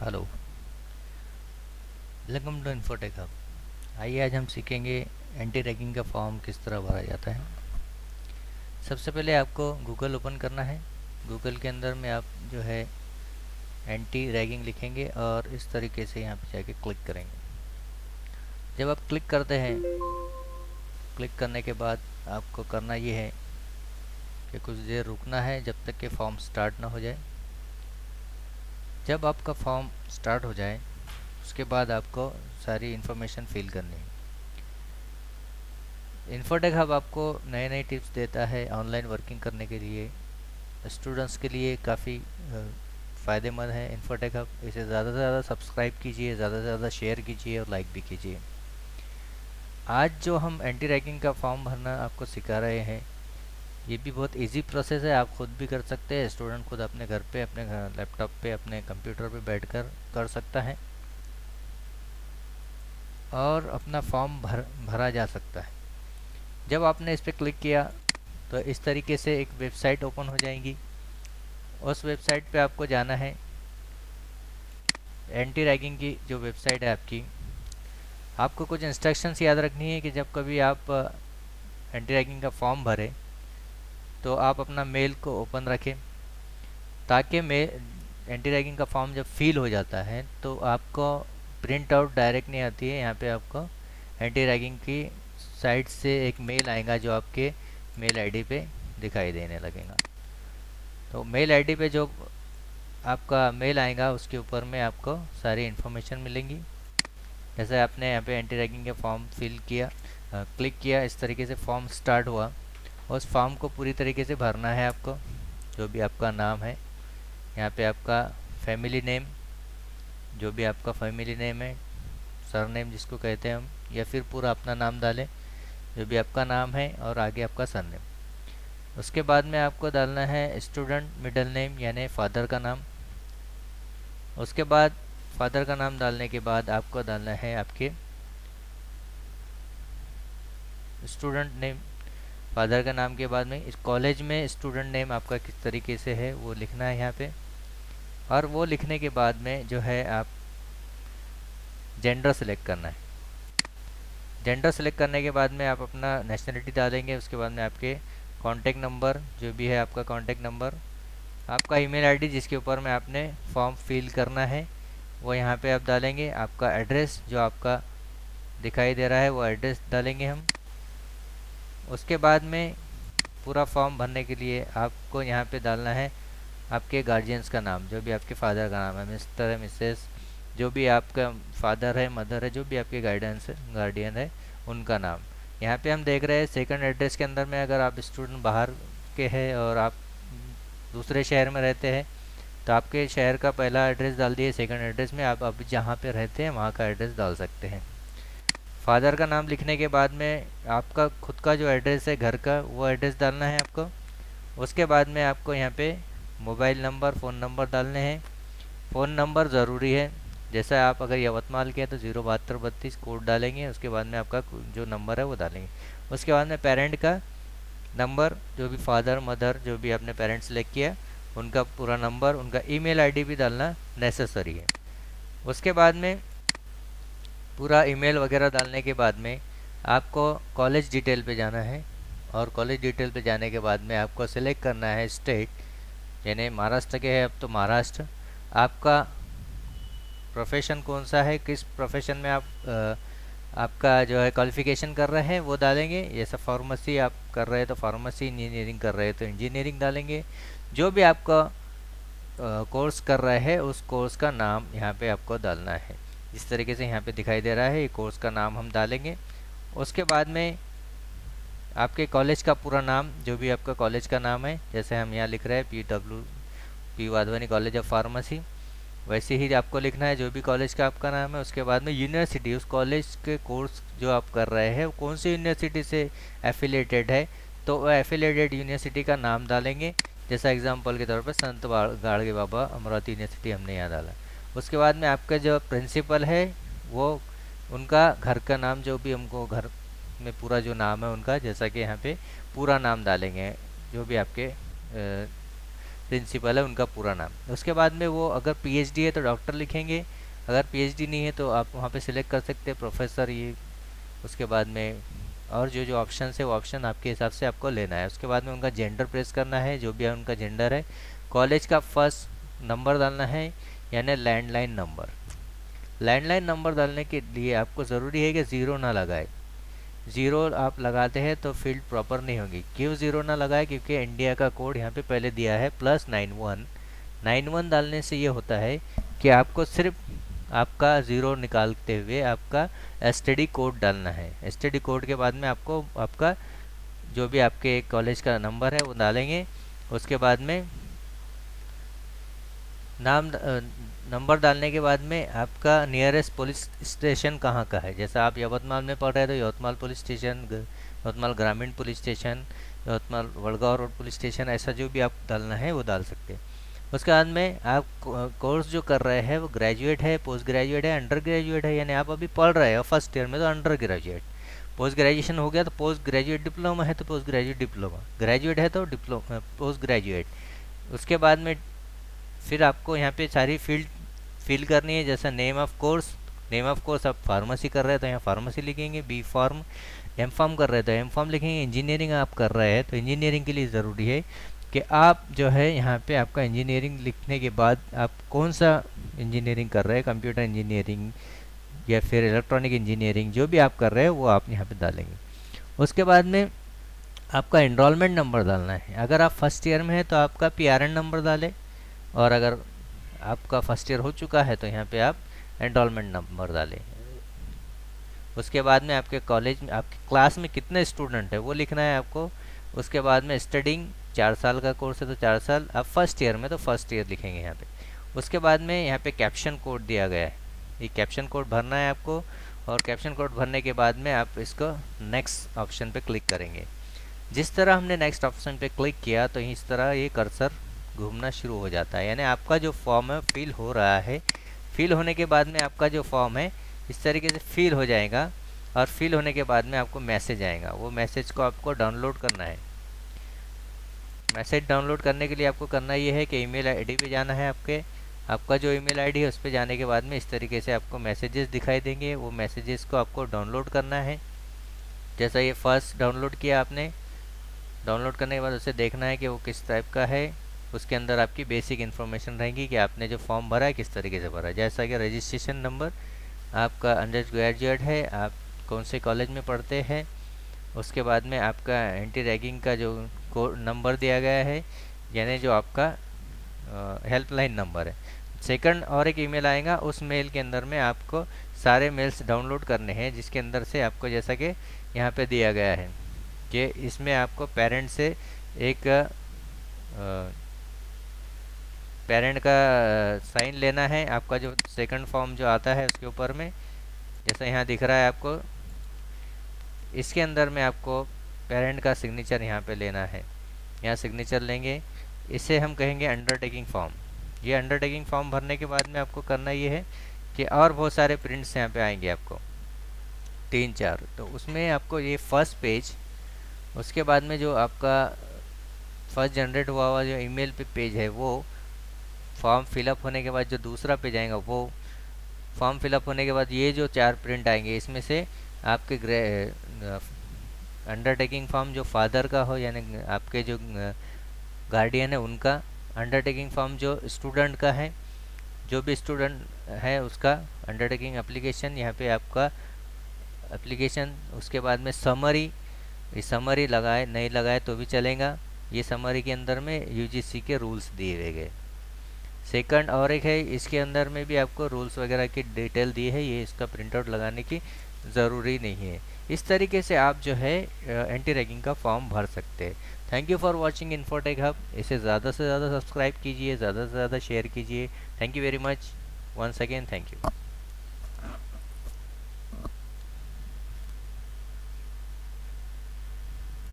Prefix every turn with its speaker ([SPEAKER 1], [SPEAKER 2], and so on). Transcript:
[SPEAKER 1] Hello, welcome to Infotech Hub. आइए आज हम सीखेंगे एंटी रैगिंग का फॉर्म किस तरह भरा जाता है। सबसे पहले आपको गूगल ओपन करना है। गूगल के अंदर में आप जो है एंटी रैगिंग लिखेंगे और इस तरीके से यहाँ पे जाके क्लिक करेंगे। जब आप क्लिक करते हैं, क्लिक करने के बाद आपको करना ये है कि कुछ देर रुकना है जब तक कि फॉर्म स्टार्ट ना हो जाए। जब आपका फॉर्म स्टार्ट हो जाए उसके बाद आपको सारी इन्फॉर्मेशन फिल करनी है। इन्फोटेक हब आपको नए नए टिप्स देता है ऑनलाइन वर्किंग करने के लिए। स्टूडेंट्स के लिए काफ़ी फ़ायदेमंद है इन्फोटेक हब। इसे ज़्यादा से ज़्यादा सब्सक्राइब कीजिए, ज़्यादा से ज़्यादा शेयर कीजिए और लाइक भी कीजिए। आज जो हम एंटी रैगिंग का फॉर्म भरना आपको सिखा रहे हैं, ये भी बहुत इजी प्रोसेस है। आप खुद भी कर सकते हैं। स्टूडेंट खुद अपने घर पे, अपने लैपटॉप पे, अपने कंप्यूटर पे बैठकर कर सकता है और अपना फॉर्म भरा जा सकता है। जब आपने इस पर क्लिक किया तो इस तरीके से एक वेबसाइट ओपन हो जाएगी। उस वेबसाइट पे आपको जाना है। एंटी रैगिंग की जो वेबसाइट है आपकी, आपको कुछ इंस्ट्रक्शंस याद रखनी है कि जब कभी आप एंटी रैगिंग का फॉर्म भरें तो आप अपना मेल को ओपन रखें, ताकि एंटी रैगिंग का फॉर्म जब फिल हो जाता है तो आपको प्रिंट आउट डायरेक्ट नहीं आती है। यहाँ पे आपको एंटी रैगिंग की साइट से एक मेल आएगा जो आपके मेल आईडी पे दिखाई देने लगेगा। तो मेल आईडी पे जो आपका मेल आएगा उसके ऊपर में आपको सारी इन्फॉर्मेशन मिलेंगी। जैसे आपने यहाँ पे एंटी रैगिंग का फॉर्म फिल किया, क्लिक किया, इस तरीके से फॉर्म स्टार्ट हुआ। उस फॉर्म को पूरी तरीके से भरना है आपको। जो भी आपका नाम है, यहाँ पे आपका फैमिली नेम, जो भी आपका फैमिली नेम है, सरनेम जिसको कहते हैं हम, या फिर पूरा अपना नाम डालें जो भी आपका नाम है और आगे आपका सरनेम। उसके बाद में आपको डालना है स्टूडेंट मिडिल नेम यानी फादर का नाम। उसके बाद फादर का नाम डालने के बाद आपको डालना है आपके स्टूडेंट नेम। फादर का नाम के बाद में इस कॉलेज में स्टूडेंट नेम आपका किस तरीके से है वो लिखना है यहाँ पे। और वो लिखने के बाद में जो है आप जेंडर सेलेक्ट करना है। जेंडर सेलेक्ट करने के बाद में आप अपना नेशनलिटी डालेंगे। उसके बाद में आपके कॉन्टैक्ट नंबर, जो भी है आपका कॉन्टैक्ट नंबर, आपका ईमेल आईडी जिसके ऊपर में आपने फॉर्म फिल करना है वो यहाँ पे आप डालेंगे। आपका एड्रेस जो आपका दिखाई दे रहा है वो एड्रेस डालेंगे हम। उसके बाद में पूरा फॉर्म भरने के लिए आपको यहाँ पे डालना है आपके गार्जियंस का नाम, जो भी आपके फादर का नाम है, मिस्टर है, मिसेस, जो भी आपका फादर है, मदर है, जो भी आपके गार्डियन है उनका नाम। यहाँ पे हम देख रहे हैं सेकंड एड्रेस के अंदर में अगर आप स्टूडेंट बाहर के हैं और आप दूसरे शहर में रहते हैं तो आपके शहर का पहला एड्रेस डाल दिए। सेकंड एड्रेस में आप अभी जहाँ पे रहते हैं वहाँ का एड्रेस डाल सकते हैं। फादर का नाम लिखने के बाद में आपका खुद का जो एड्रेस है घर का, वो एड्रेस डालना है आपको। उसके बाद में आपको यहाँ पे मोबाइल नंबर, फ़ोन नंबर डालने हैं। फ़ोन नंबर ज़रूरी है। जैसा आप अगर यवतमाल के हैं तो 07232 कोड डालेंगे। उसके बाद में आपका जो नंबर है वो डालेंगे। उसके बाद में पेरेंट का नंबर, जो भी फादर मदर जो भी आपने पेरेंट्स सेलेक्ट किया उनका पूरा नंबर, उनका ईमेल आईडी भी डालना नेसेसरी है। उसके बाद में पूरा ईमेल वगैरह डालने के बाद में आपको कॉलेज डिटेल पे जाना है। और कॉलेज डिटेल पे जाने के बाद में आपको सेलेक्ट करना है स्टेट, यानी महाराष्ट्र के है अब तो महाराष्ट्र। आपका प्रोफेशन कौन सा है, किस प्रोफेशन में आप आपका जो है क्वालिफ़िकेशन कर रहे हैं वो डालेंगे। जैसे फार्मेसी आप कर रहे हैं तो फार्मेसी, इंजीनियरिंग कर रहे हैं तो इंजीनियरिंग डालेंगे। जो भी आपका कोर्स कर रहे हैं उस कोर्स का नाम यहाँ पे आपको डालना है। इस तरीके से यहाँ पे दिखाई दे रहा है, ये कोर्स का नाम हम डालेंगे। उसके बाद में आपके कॉलेज का पूरा नाम, जो भी आपका कॉलेज का नाम है, जैसे हम यहाँ लिख रहे हैं PW Wadhwani college of pharmacy, वैसे ही आपको लिखना है जो भी कॉलेज का आपका नाम है। उसके बाद में यूनिवर्सिटी, उस कॉलेज के कोर्स जो आप कर रहे हैं वो कौन सी यूनिवर्सिटी से एफिलेटेड है तो वो एफिलेटेड यूनिवर्सिटी का नाम डालेंगे। जैसा एग्जांपल के तौर पर संत गाड़गे बाबा अमरावती यूनिवर्सिटी हमने यहाँ डाला। उसके बाद में आपका जो प्रिंसिपल है वो उनका घर का नाम, जो भी हमको घर में पूरा जो नाम है उनका, जैसा कि यहाँ पे पूरा नाम डालेंगे जो भी आपके प्रिंसिपल है उनका पूरा नाम। उसके बाद में वो अगर पीएचडी है तो डॉक्टर लिखेंगे, अगर पीएचडी नहीं है तो आप वहाँ पे सिलेक्ट कर सकते हैं प्रोफेसर ये। उसके बाद में और जो जो ऑप्शन है वो ऑप्शन आपके हिसाब से आपको लेना है। उसके बाद में उनका जेंडर प्रेस करना है, जो भी है उनका जेंडर है। कॉलेज का फर्स्ट नंबर डालना है यानी लैंडलाइन नंबर। लैंडलाइन नंबर डालने के लिए आपको ज़रूरी है कि ज़ीरो ना लगाए। ज़ीरो आप लगाते हैं तो फील्ड प्रॉपर नहीं होगी। क्यों ज़ीरो ना लगाए? क्योंकि इंडिया का कोड यहाँ पे पहले दिया है +91। 91 डालने से ये होता है कि आपको सिर्फ आपका ज़ीरो निकालते हुए आपका एसटीडी कोड डालना है। एसटीडी कोड के बाद में आपको आपका जो भी आपके कॉलेज का नंबर है वो डालेंगे। उसके बाद में नंबर डालने के बाद में आपका नियरेस्ट पुलिस स्टेशन कहाँ का है। जैसा आप यवतमाल में पढ़ रहे हैं तो यवतमाल पुलिस स्टेशन, यवतमाल ग्रामीण police station, Yavatmal Wadgaon road police station, ऐसा जो भी आप डालना है वो डाल सकते हैं। उसके बाद में आप कोर्स जो कर रहे हैं वो ग्रेजुएट है, पोस्ट ग्रेजुएट है, अंडर ग्रेजुएट है, यानी आप अभी पढ़ रहे हो फर्स्ट ईयर में तो अंडर ग्रेजुएट, पोस्ट ग्रेजुएशन हो गया तो पोस्ट ग्रेजुएट डिप्लोमा है तो पोस्ट ग्रेजुएट डिप्लोमा, ग्रेजुएट है तो डिप्लोमा पोस्ट ग्रेजुएट। उसके बाद में फिर आपको यहाँ पे सारी फील्ड फिल करनी है। जैसा नेम ऑफ कोर्स आप फार्मेसी कर रहे हैं तो यहाँ फार्मेसी लिखेंगे, बी फार्म। एम फार्म कर रहे हैं तो एम फार्म लिखेंगे। इंजीनियरिंग आप कर रहे हैं तो इंजीनियरिंग के लिए ज़रूरी है कि आप जो है यहाँ पे आपका इंजीनियरिंग लिखने के बाद आप कौन सा इंजीनियरिंग कर रहे हैं, कंप्यूटर इंजीनियरिंग या फिर इलेक्ट्रॉनिक इंजीनियरिंग, जो भी आप कर रहे हैं वो आप यहाँ पे डालेंगे। उसके बाद में आपका एनरोलमेंट नंबर डालना है। अगर आप फर्स्ट ईयर में हैं तो आपका पीआरएन नंबर डालें, और अगर आपका फर्स्ट ईयर हो चुका है तो यहाँ पे आप एनरोलमेंट नंबर डालें। उसके बाद में आपके कॉलेज में आपके क्लास में कितने स्टूडेंट है वो लिखना है आपको। उसके बाद में स्टडिंग 4 साल का कोर्स है तो 4 साल, आप फर्स्ट ईयर में तो फर्स्ट ईयर लिखेंगे यहाँ पे। उसके बाद में यहाँ पे कैप्शन कोड दिया गया है, ये कैप्शन कोड भरना है आपको। और कैप्शन कोड भरने के बाद में आप इसको नेक्स्ट ऑप्शन पे क्लिक करेंगे। जिस तरह हमने नेक्स्ट ऑप्शन पे क्लिक किया तो इस तरह ये कर्सर घूमना शुरू हो जाता है, यानी आपका जो फॉर्म है फिल हो रहा है। फिल होने के बाद में आपका जो फॉर्म है इस तरीके से फिल हो जाएगा, और फिल होने के बाद में आपको मैसेज आएगा। वो मैसेज को आपको डाउनलोड करना है। मैसेज डाउनलोड करने के लिए आपको करना ये है कि ईमेल आईडी पे जाना है। आपका जो ईमेल आईडी है उस पर जाने के बाद में इस तरीके से आपको मैसेजेस दिखाई देंगे। वो मैसेजेस को आपको डाउनलोड करना है। जैसा ये फर्स्ट डाउनलोड किया आपने, डाउनलोड करने के बाद उसे देखना है कि वो किस टाइप का है। उसके अंदर आपकी बेसिक इन्फॉर्मेशन रहेगी कि आपने जो फॉर्म भरा है किस तरीके से भरा है। जैसा कि रजिस्ट्रेशन नंबर, आपका अंडर ग्रेजुएट है, आप कौन से कॉलेज में पढ़ते हैं। उसके बाद में आपका एंटी रैगिंग का जो नंबर दिया गया है, यानी जो आपका हेल्पलाइन नंबर है। सेकंड और एक ईमेल आएगा, उस मेल के अंदर में आपको सारे मेल्स डाउनलोड करने हैं, जिसके अंदर से आपको जैसा कि यहाँ पे दिया गया है कि इसमें आपको पेरेंट से एक पेरेंट का साइन लेना है। आपका जो सेकंड फॉर्म जो आता है उसके ऊपर में जैसा यहाँ दिख रहा है आपको, इसके अंदर में आपको पेरेंट का सिग्नेचर यहाँ पे लेना है। यहाँ सिग्नेचर लेंगे, इसे हम कहेंगे अंडरटेकिंग फॉर्म। ये अंडरटेकिंग फॉर्म भरने के बाद में आपको करना ये है कि और बहुत सारे प्रिंट्स यहाँ पे आएंगे आपको 3-4। तो उसमें आपको ये फर्स्ट पेज, उसके बाद में जो आपका फर्स्ट जनरेट हुआ जो ईमेल पे पेज है वो, फॉर्म फिलअप होने के बाद जो दूसरा पेज आएगा वो, फॉर्म फिलअप होने के बाद ये जो 4 प्रिंट आएंगे, इसमें से आपके अंडरटेकिंग फॉर्म जो फादर का हो यानी आपके जो गार्डियन है उनका, अंडरटेकिंग फॉर्म जो स्टूडेंट का है, जो भी स्टूडेंट है उसका अंडरटेकिंग एप्लीकेशन, यहाँ पे आपका एप्लीकेशन। उसके बाद में समरी, ये समरी लगाए नहीं लगाए तो भी चलेगा। ये समरी के अंदर में यूजीसी के रूल्स दिए हुए गए। सेकंड और एक है, इसके अंदर में भी आपको रूल्स वगैरह की डिटेल दी है, ये इसका प्रिंट आउट लगाने की ज़रूरी नहीं है। इस तरीके से आप जो है एंटी रैगिंग का फॉर्म भर सकते हैं। Thank you for watching infotech hub. इसे ज़्यादा से ज़्यादा सब्सक्राइब कीजिए, ज़्यादा से ज़्यादा शेयर कीजिए। Thank you very much once again, thank you.